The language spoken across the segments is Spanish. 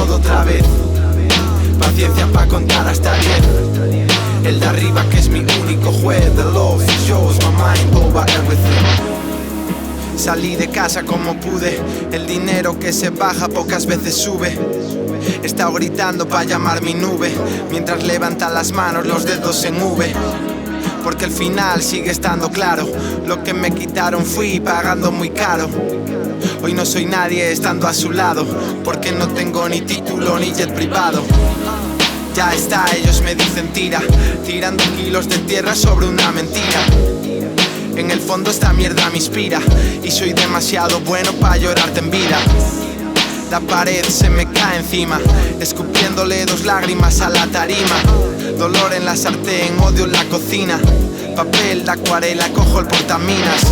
todo otra vez. Paciencia pa' contar hasta 10. El de arriba que es mi único juez. The love shows my mind over everything. Salí de casa como pude. El dinero que se baja pocas veces sube. He estado gritando pa' llamar mi nube, mientras levanta las manos los dedos en V. Porque el final sigue estando claro. Lo que me quitaron fui pagando muy caro. Hoy no soy nadie estando a su lado, porque no tengo ni título ni jet privado. Ya está, ellos me dicen tira, tirando kilos de tierra sobre una mentira. En el fondo esta mierda me inspira, y soy demasiado bueno pa' llorarte en vida. La pared se me cae encima, escupiéndole 2 lágrimas a la tarima. Dolor en la sartén, odio en la cocina. Papel, la acuarela, cojo el portaminas.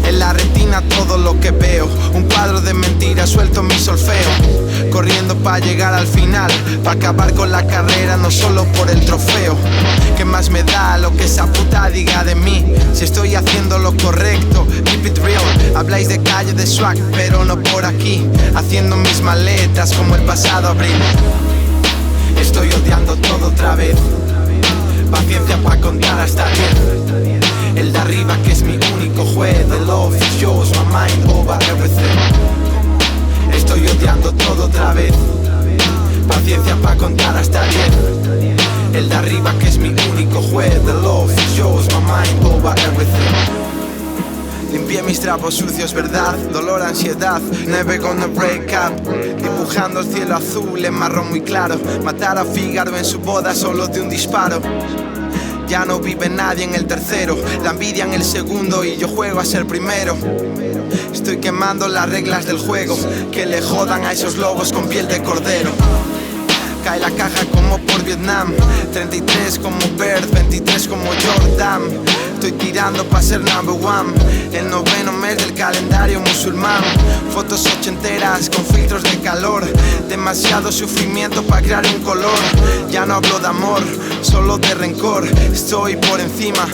En la retina todo lo que veo, un cuadro de mentiras, suelto mi solfeo. Corriendo pa' llegar al final, pa' acabar con la carrera, no solo por el trofeo. ¿Qué más me da lo que esa puta diga de mí? Si estoy haciendo lo correcto, keep it real. Habláis de calle, de swag, pero no por aquí. Haciendo mis maletas como el pasado abril. Estoy odiando todo otra vez. Paciencia pa' contar hasta 10. El de arriba que es mi único juez. The love shows my mind over everything. Estoy odiando todo otra vez. Paciencia pa' contar hasta 10. El de arriba que es mi único juez. The love shows my mind over everything. Limpié mis trapos sucios, verdad, dolor, ansiedad. Never gonna break up. Dibujando el cielo azul en marrón muy claro. Matar a Fígaro en su boda solo de un disparo. Ya no vive nadie en el tercero, la envidia en el segundo y yo juego a ser primero. Estoy quemando las reglas del juego, que le jodan a esos lobos con piel de cordero. Cae la caja como por Vietnam, 33 como Bird, 23 como Jordan. Estoy tirando pa' ser number one, el 9º mes del calendario musulmán. Fotos ochenteras con filtros de calor, demasiado sufrimiento pa' crear un color. Ya no hablo de amor, solo de rencor. Estoy por encima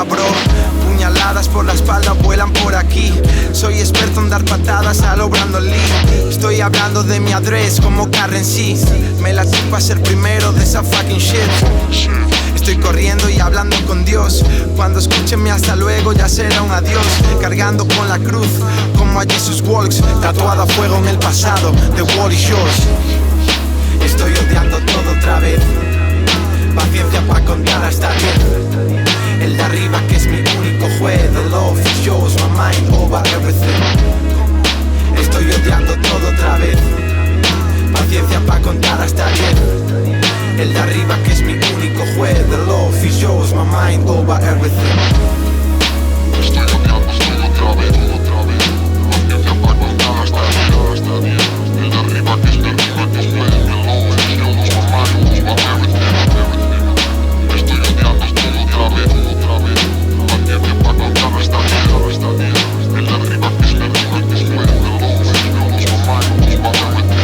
bro. Puñaladas por la espalda vuelan por aquí. Soy experto en dar patadas a lo Brandon Lee. Estoy hablando de mi address como Currency. Me la chupa ser primero de esa fucking shit. Estoy corriendo y hablando con Dios. Cuando escuchen mi hasta luego ya será un adiós. Cargando con la cruz como a Jesus Walks. Tatuado a fuego en el pasado de Wally Shores. Estoy odiando todo otra vez. Paciencia pa' contar hasta 10. El de arriba que es mi único juez. The love shows my mind over everything. Estoy odiando todo otra vez. Paciencia pa' contar hasta 10. El de arriba que es mi único juez. The love shows my mind over everything. Estoy odiando todo otra vez. Paciencia pa' contar hasta 10. El de arriba que es mi único juez. The love shows my mind over everything. Estoy odiando todo otra vez. Paciencia pa' contar hasta 10. El de arriba que es mi único juez. The love shows my mind over everything.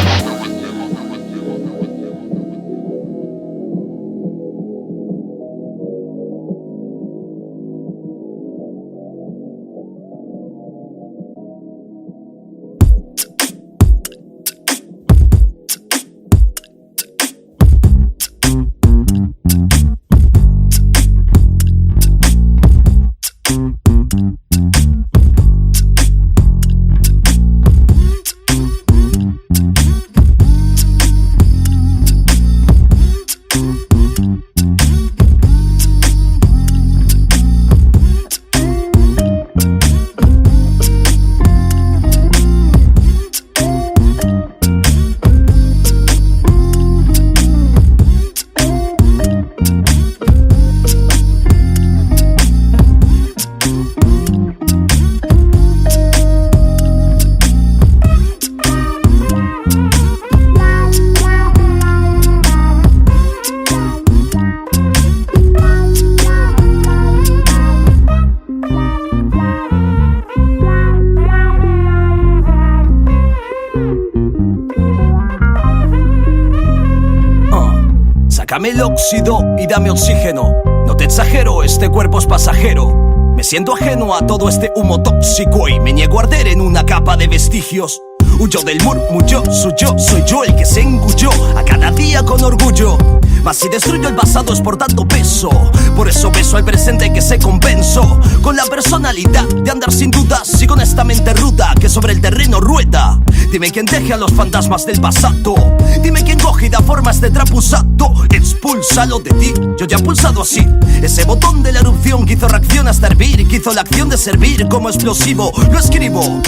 Sácame el óxido y dame oxígeno. No te exagero, este cuerpo es pasajero. Me siento ajeno a todo este humo tóxico y me niego a arder en una capa de vestigios. Huyo del murmullo suyo, soy yo el que se engulló a cada día con orgullo. Mas si destruyo el pasado es por tanto peso. Por eso beso al presente que se compensó con la personalidad de andar sin dudas y con esta mente ruda que sobre el terreno rueda. Dime quién deje a los fantasmas del pasado. Dime quién coge y da formas de trapusato. Expúlsalo de ti, yo ya he pulsado así ese botón de la erupción que hizo reacción hasta hervir, que hizo la acción de servir como explosivo. Lo escribo,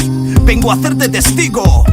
vengo a hacerte testigo.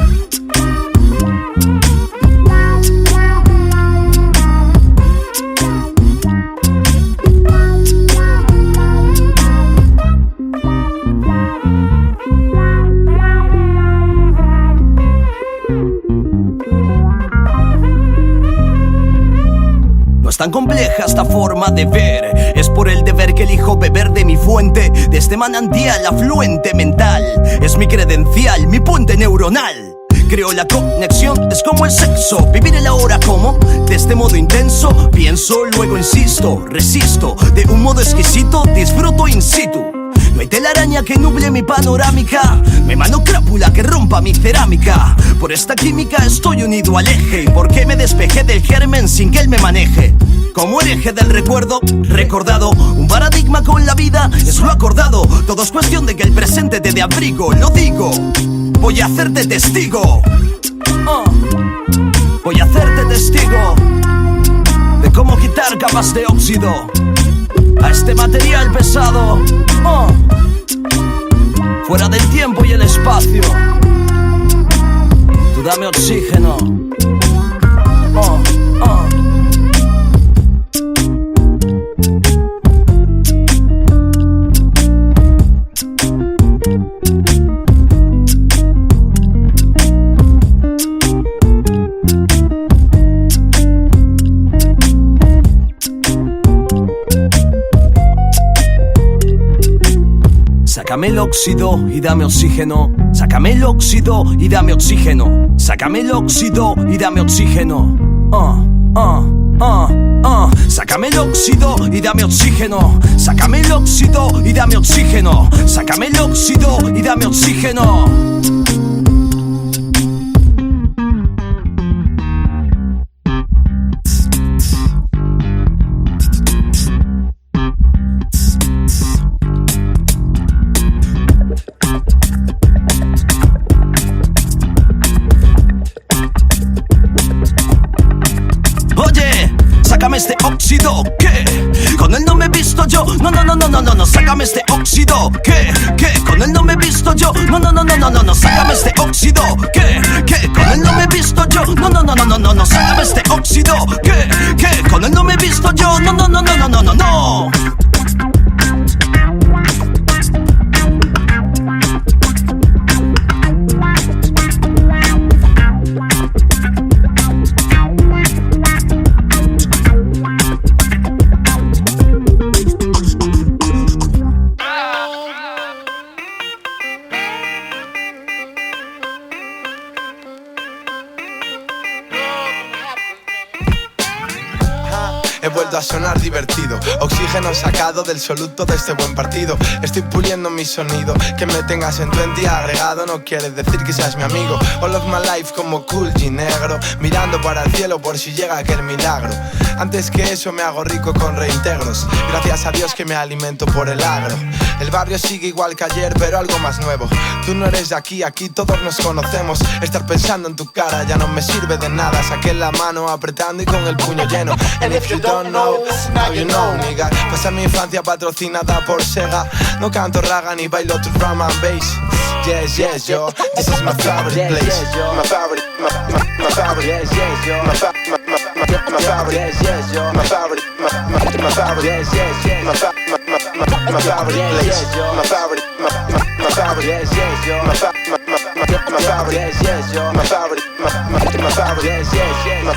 No es tan compleja esta forma de ver, es por el deber que elijo beber de mi fuente, de este manantial afluente mental. Es mi credencial, mi puente neuronal. Creo la conexión, es como el sexo. Vivir el ahora como, de este modo intenso. Pienso, luego insisto, resisto. De un modo exquisito, disfruto in situ. No hay telaraña que nuble mi panorámica. No hay mano crápula que rompa mi cerámica. Por esta química estoy unido al eje. ¿Y por qué me despejé del germen sin que él me maneje? Como hereje del recuerdo, recordado. Un paradigma con la vida, es lo acordado. Todo es cuestión de que el presente te dé abrigo. Lo digo, voy a hacerte testigo. Voy a hacerte testigo de cómo quitar capas de óxido a este material pesado. Fuera del tiempo y el espacio. Tú dame oxígeno. Sácame el óxido y dame oxígeno. Sácame el óxido y dame oxígeno. Sácame el óxido y dame oxígeno. Sácame el óxido y dame oxígeno. Sácame el óxido y dame oxígeno. Sácame el óxido y dame oxígeno. Sácame este óxido, ¿qué? Con él no me he visto yo. No, sácame este óxido, ¿qué? Con él no me he visto yo. No, sácame este óxido, ¿qué? Con él no me he visto yo. No, sácame este óxido, ¿qué? Con él no me he visto yo. No. He vuelto a sonar divertido. Oxígeno sacado del soluto de este buen partido. Estoy puliendo mi sonido. Que me tengas en 20 agregado no quiere decir que seas mi amigo. All of my life como Cool G negro, mirando para el cielo por si llega aquel milagro. Antes que eso me hago rico con reintegros. Gracias a Dios que me alimento por el agro. El barrio sigue igual que ayer pero algo más nuevo. Tú no eres de aquí, aquí todos nos conocemos. Estar pensando en tu cara ya no me sirve de nada. Saqué la mano apretando y con el puño lleno. And if you don't know, now you know, nigga. Pasar mi infancia patrocinada por Sega. No canto raga ni bailo tu drum and bass. Yes, yo, this is my favorite place. My favorite, my favorite, yes, yo. My favorite, my favorite, yes, yo. My favorite, my favorite, yes, yo. My favorite place. My favorite, my favorite, yes, yo. My favorite, yes, yo. My favorite, my favorite, yes, yo. My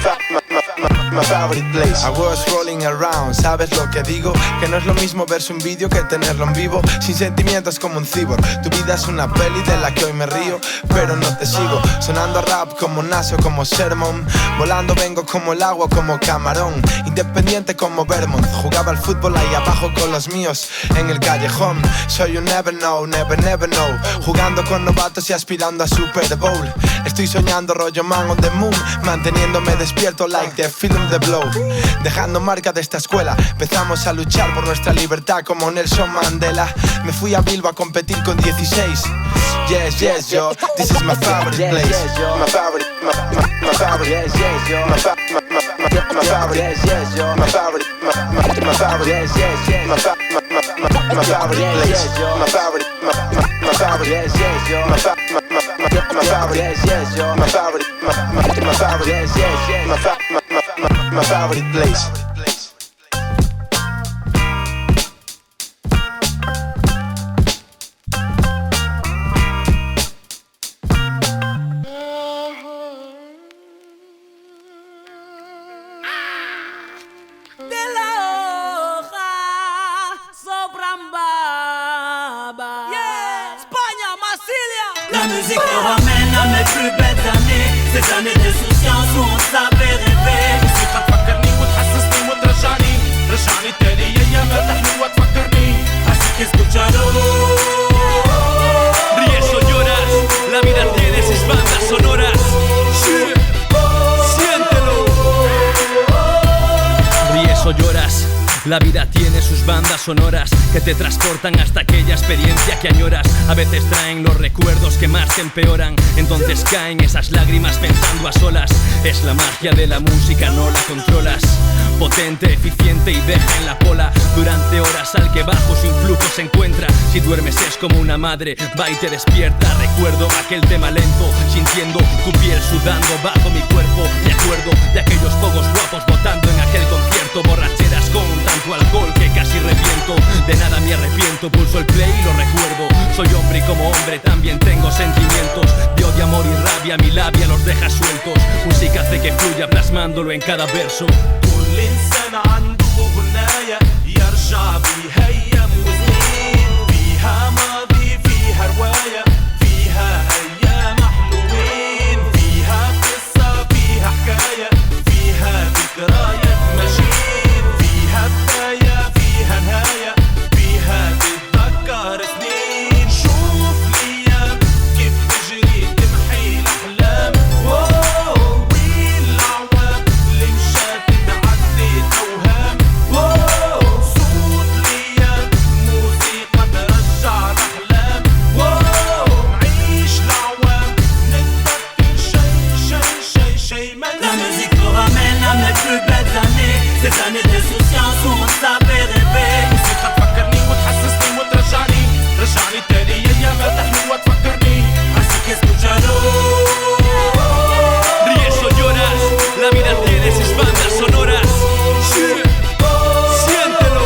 my favorite place. I was rolling around, ¿sabes lo que digo? Que no es lo mismo verse un vídeo que tenerlo en vivo. Sin sentimientos como un cyborg. Tu vida es una peli de la que hoy me río, pero no te sigo. Sonando a rap como Naso, como Sermon. Volando vengo como el agua, como camarón. Independiente como Vermont. Jugaba al fútbol ahí abajo con los míos en el callejón. Soy un never know, never know. Jugando con novatos y aspirando a Super Bowl. Estoy soñando rollo man on the moon, manteniéndome despierto like the film The Blow. Dejando marca de esta escuela, empezamos a luchar por nuestra libertad como Nelson Mandela. Me fui a Bilbao a competir con 16. Yes, yes, yo, this is my favorite place. My favorite, my favorite, yes, yes, yo. My favorite, yes, yes, yo. My favorite, my favorite, yes, yes, yo. My favorite place. My favorite, my favorite, yes, yes, yo. My favorite, yes, yes, yo. My favorite, my favorite, yes, yes, yo. My favorite place. La musique nous ramène à mes plus belles années. Ces années d'insouciance où on savait rêver. موسيقى تفكرني وتحسسني وترجعني. رجعني تاني أيامها حلوة تفكرني. Así que escúchalo. Ríes o lloras, la vida tiene sus bandas sonoras. Siéntelo. Ríes o lloras, la vida tiene sus bandas sonoras que te transportan hasta aquella experiencia que añoras. A veces traen los recuerdos que más te empeoran. Entonces caen esas lágrimas pensando a solas. Es la magia de la música, no la controlas. Potente, eficiente y deja en la pola durante horas al que bajo su influjo se encuentra. Si duermes es como una madre, va y te despierta. Recuerdo aquel tema lento, sintiendo tu piel sudando bajo mi cuerpo. Me acuerdo de aquellos pocos guapos votando en aquel concierto. Borracheras con tanto alcohol que casi reviento. De nada me arrepiento, pulso el play y lo recuerdo. Soy hombre y como hombre también tengo sentimientos. De odio, amor y rabia, mi labia los deja sueltos. Música hace que fluya plasmándolo en cada verso. كل إنسان عنده غناية يرجع بيها أيام وسنين. فيها ماضي فيها رواية فيها أيام حلوين. فيها قصة فيها حكاية فيها ذكريات ماشيين. فيها بداية فيها نهاية فيها تتذكر سنين. شوف الأيام كيف تجري تمحي الأحلام. والأعوام اللي مشات تعدي أوهام. صوت الأيام موسيقى ترجع الأحلام. نعيش الأعوام نتذكر شي ما La musique nous ramène à mes plus belles années. Ces années d'insouciance où on savait rêver. موسيقى تفكرني وتحسسني وترجعني. رجعني تاني أيامها حلوة تفكرني. Así que escúchalo. Ríes o lloras, la vida tiene sus bandas sonoras. Siéntelo.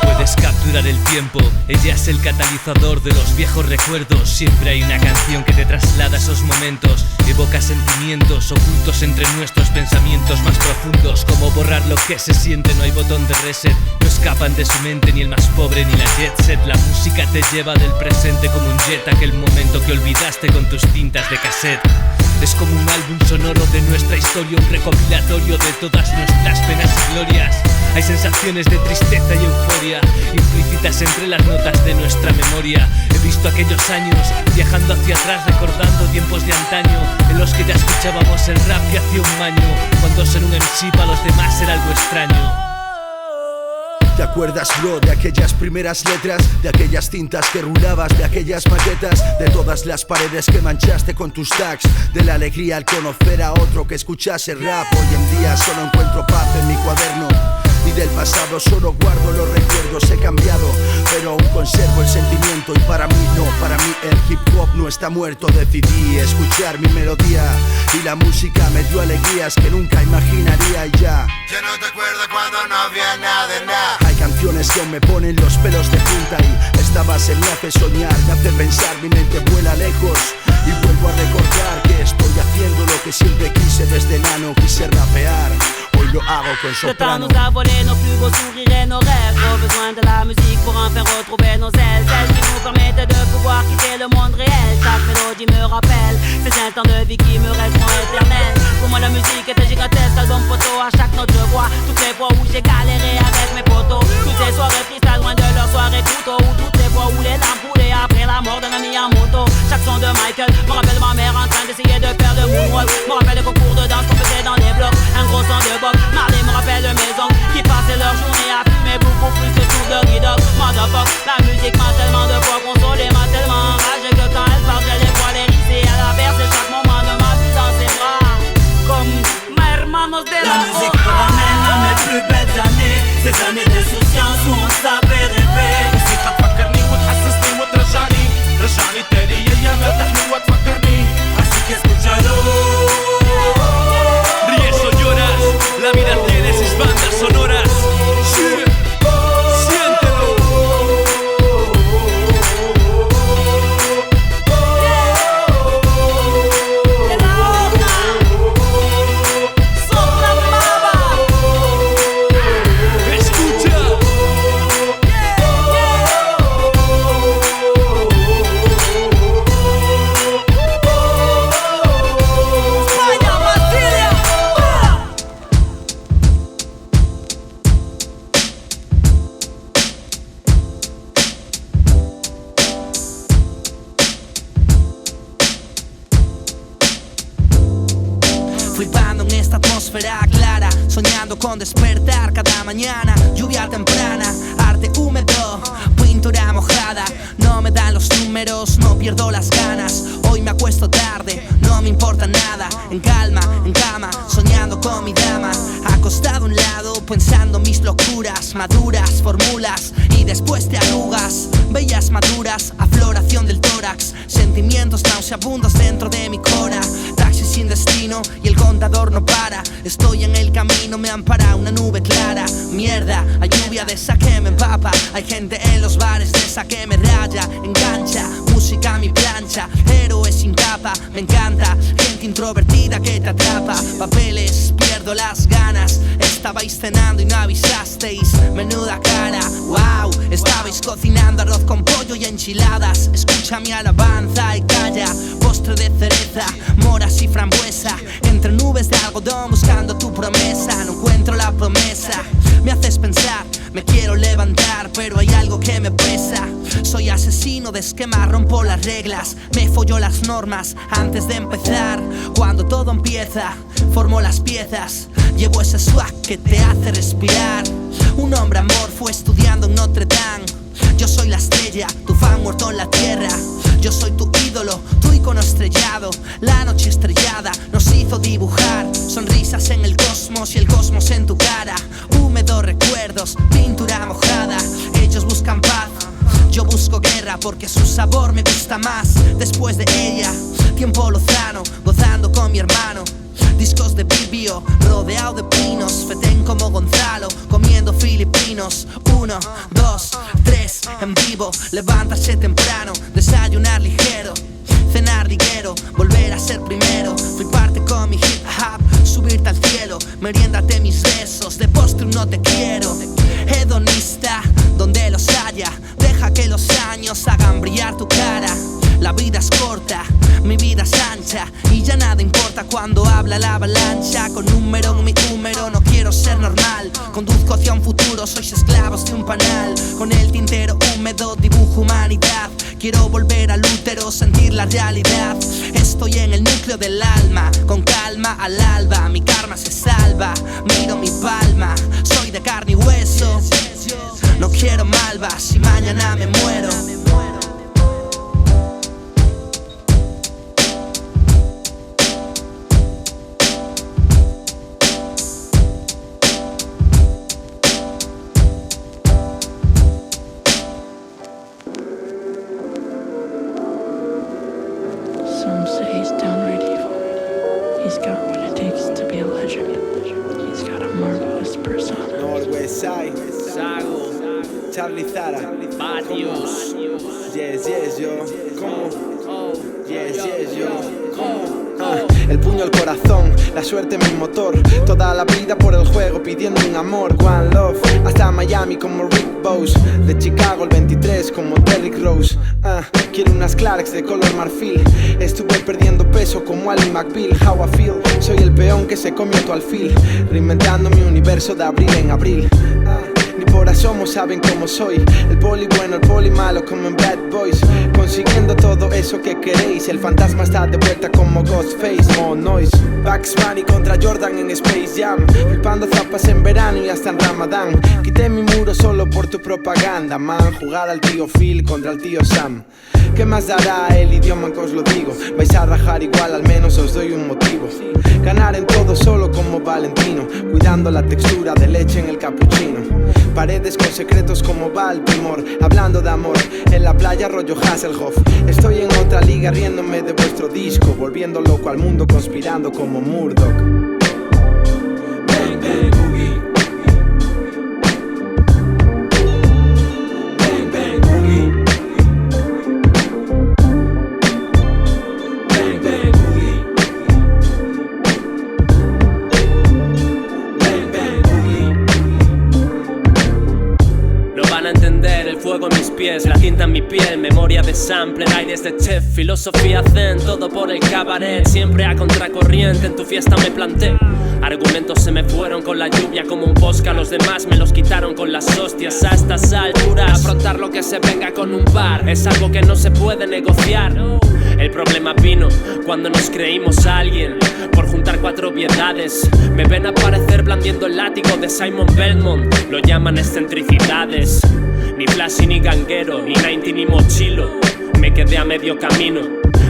Puedes capturar el tiempo, ella es el catalizador de los viejos recuerdos. Siempre hay una canción que te traslada a esos momentos. Evoca sentimientos ocultos entre nuestros pensamientos más profundos. Como borrar lo que se siente, no hay botón de reset. No escapan de su mente ni el más pobre ni la jet set. La música te lleva del presente como un jet. Aquel momento que olvidaste con tus cintas de cassette. Es como un álbum sonoro de nuestra historia, un recopilatorio de todas nuestras penas y glorias. Hay sensaciones de tristeza y euforia implícitas entre las notas de nuestra memoria. He visto aquellos años viajando hacia atrás, recordando tiempos de antaño en los que ya escuchábamos el rap que hacía un maño. Cuando ser un MC para los demás era algo extraño. ¿Te acuerdas, bro, de aquellas primeras letras? De aquellas cintas que rulabas, de aquellas maquetas, de todas las paredes que manchaste con tus tags, de la alegría al conocer a otro que escuchase rap. Hoy en día solo encuentro paz en mi cuaderno y del pasado solo guardo los recuerdos. He cambiado, pero aún conservo el sentimiento. Y para mí no, para mí el hip hop no está muerto. Decidí escuchar mi melodía y la música me dio alegrías que nunca imaginaría. Y ya no te acuerdas cuando no había nada de nada. hay canciones que aún me ponen los pelos de punta y esta base me hace soñar, me hace pensar, mi mente vuela lejos. Y vuelvo a recordar que estoy haciendo lo que siempre quise desde enano. Quise rapear, hoy lo hago con Le temps soprano. nous a volé nos plus beaux sourires et nos rêves. Trop besoin de la musique pour enfin retrouver nos ailes. Celle qui nous permettait de pouvoir quitter le monde réel. Chaque mélodie me rappelle ces instants de vie qui me resteront éternels. Pour moi la musique était gigantesque, album photo. À chaque note je vois toutes les fois où j'ai galéré avec mes potos. Toutes ces soirées tristes loin de leur soirée couteau. Ou toutes les fois où les larmes coulaient après la mort d'un ami en moto. Chaque son de Michael me rappelle ma mère en train d'essayer de faire le moonwalk. Me rappelle les concours de danse qu'on faisait dans les blocs. Un gros son de Bob Marley me rappelle de mes oncles qui passaient leur journée à fumer beaucoup plus que tout de Dog. Motherfuck, la musique m'a tellement de fois consolé, m'a tellement enragé que quand elle part j'ai les poils hérissés. Elle a versé chaque moment de ma vie dans ses bras comme ma hermanos de la musique me ramène à mes plus belles années. Ces années d'insouciance où on savait rêver. الموسيقى تفكرني وتحسسني وترجعني تاني ايام الحلوة تفكرني. Así que escúchalo. Ríes o lloras, la vida tiene sus bandas sonoras. Siéntelo. Escucha. Flipando en esta atmósfera clara, soñando con despertar cada mañana. Lluvia temprana, arte húmedo, pintura mojada. No me dan los números, no pierdo las ganas. Hoy me acuesto tarde, no me importa nada. En calma, en cama, soñando con mi dama. Acostado a un lado, pensando mis locuras. Maduras, fórmulas y después te arrugas. Bellas maduras, afloración del tórax. Sentimientos nauseabundos dentro de mi cora. Taxi sin destino y el contador no para. Estoy en el camino, me ampara una nube clara. Mierda, hay lluvia de esa que me empapa. Hay gente en los bares de esa que me raya. Engancha, música a mi plancha. Héroe sin capa, me encanta. Gente introvertida que te atrapa. Papeles, pierdo las ganas. Estabais cenando y no avisasteis. Menuda cara, wow. Estabais cocinando arroz con pollo y enchiladas. Escucha mi alabanza y calla. Postre de cereza, moras y frambuesa. Entre nubes de algodón buscando tu promesa. No encuentro la promesa. Me haces pensar, me quiero levantar, pero hay algo que me pesa. Soy asesino de esquema, rompo las reglas. Me follo las normas antes de empezar. Cuando todo empieza, formo las piezas. Llevo ese swag que te hace respirar. Un hombre amorfo estudiando en Notre Dame. Yo soy la estrella, tu fan muerto en la tierra. Yo soy tu ídolo, tu icono estrellado. La noche estrellada nos hizo dibujar sonrisas en el cosmos y el cosmos en tu cara. Húmedos recuerdos, pintura mojada. Ellos buscan paz, yo busco guerra porque su sabor me gusta más. Después de ella, tiempo lozano, gozando con mi hermano. Discos de Bibio, rodeado de pinos. Fetén como Gonzalo, comiendo filipinos. 1, 2, 3, en vivo. Levantarse temprano, desayunar ligero. Cenar liguero, volver a ser primero. Fliparte con mi hip hop, subirte al cielo. Meriéndate mis besos, de postre no te quiero. Hedonista, donde los haya. Deja que los años hagan brillar tu cara. La vida es corta, mi vida es ancha. Y ya nada importa cuando habla la avalancha. Con número en mi húmero no quiero ser normal. Conduzco hacia un futuro, sois esclavos de un panal. Con el tintero húmedo dibujo humanidad. Quiero volver al útero, sentir la realidad. Estoy en el núcleo del alma, con calma al alba. Mi karma se salva, miro mi palma. Soy de carne y hueso, no quiero malvas. Si mañana me muero. Some say he's downright evil. He's got what it takes to be a legend. He's got a marvelous persona. Northwest Side, Sago, Charlie Zara, Patios. Yes, yes, yo. ¿Cómo? Yes, yes, yo. la suerte mi motor. Toda la vida por el juego pidiendo un amor. One love, hasta Miami como Rick Bowes. De Chicago el 23 como Derrick Rose. Quiero unas Clarks de color marfil. Estuve perdiendo peso como Ali McBeal. How I feel, soy el peón que se comió tu alfil. Reinventando mi universo de abril en abril. Ni por asomo saben cómo soy. El poli bueno, el poli malo como en Bad Boys. Consiguiendo todo eso que queréis. El fantasma está de vuelta como Ghostface. More noise. Bugs Bunny contra Jordan en Space Jam. Flipando zapas en verano y hasta en Ramadán. Quité mi muro solo por tu propaganda, man. Jugar al tío Phil contra el tío Sam. ¿Qué más dará el idioma que os lo digo? Vais a rajar igual, al menos os doy un motivo. Ganar en todo solo como Valentino. Cuidando la textura de leche en el cappuccino. Paredes con secretos como Baltimore. Hablando de amor, en la playa rollo Hasselhoff. Estoy en otra liga riéndome de vuestro disco. Volviendo loco al mundo conspirando como Murdoch. Bang, bang, boogie. Bang, bang, boogie. Bang, bang, boogie. Bang, bang, boogie. No van a entender el fuego en mis pies, la tinta en mi piel, memoria de sampler, aires de chef, filosofía zen, todo por el cabaret, siempre a contracorriente, en tu fiesta me planté. Argumentos se me fueron con la lluvia como un posca, los demás me los quitaron con las hostias. A estas alturas, afrontar lo que se venga con un par es algo que no se puede negociar. El problema vino cuando nos creímos a alguien por juntar 4 obviedades. Me ven aparecer blandiendo el látigo de Simon Belmont, lo llaman excentricidades. Ni flashy ni ganguero, ni 90 ni mochilo, me quedé a medio camino.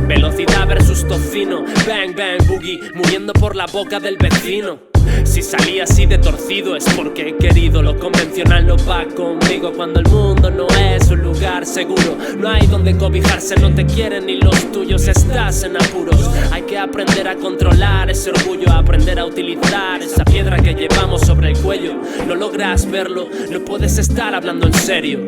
Velocidad versus tocino, bang bang boogie, muriendo por la boca del vecino. Si salí así de torcido es porque he querido. Lo convencional no va conmigo cuando el mundo no es un lugar seguro. No hay donde cobijarse, no te quieren ni los tuyos, estás en apuros. Hay que aprender a controlar ese orgullo, aprender a utilizar esa piedra que llevamos sobre el cuello. No logras verlo, no puedes estar hablando en serio.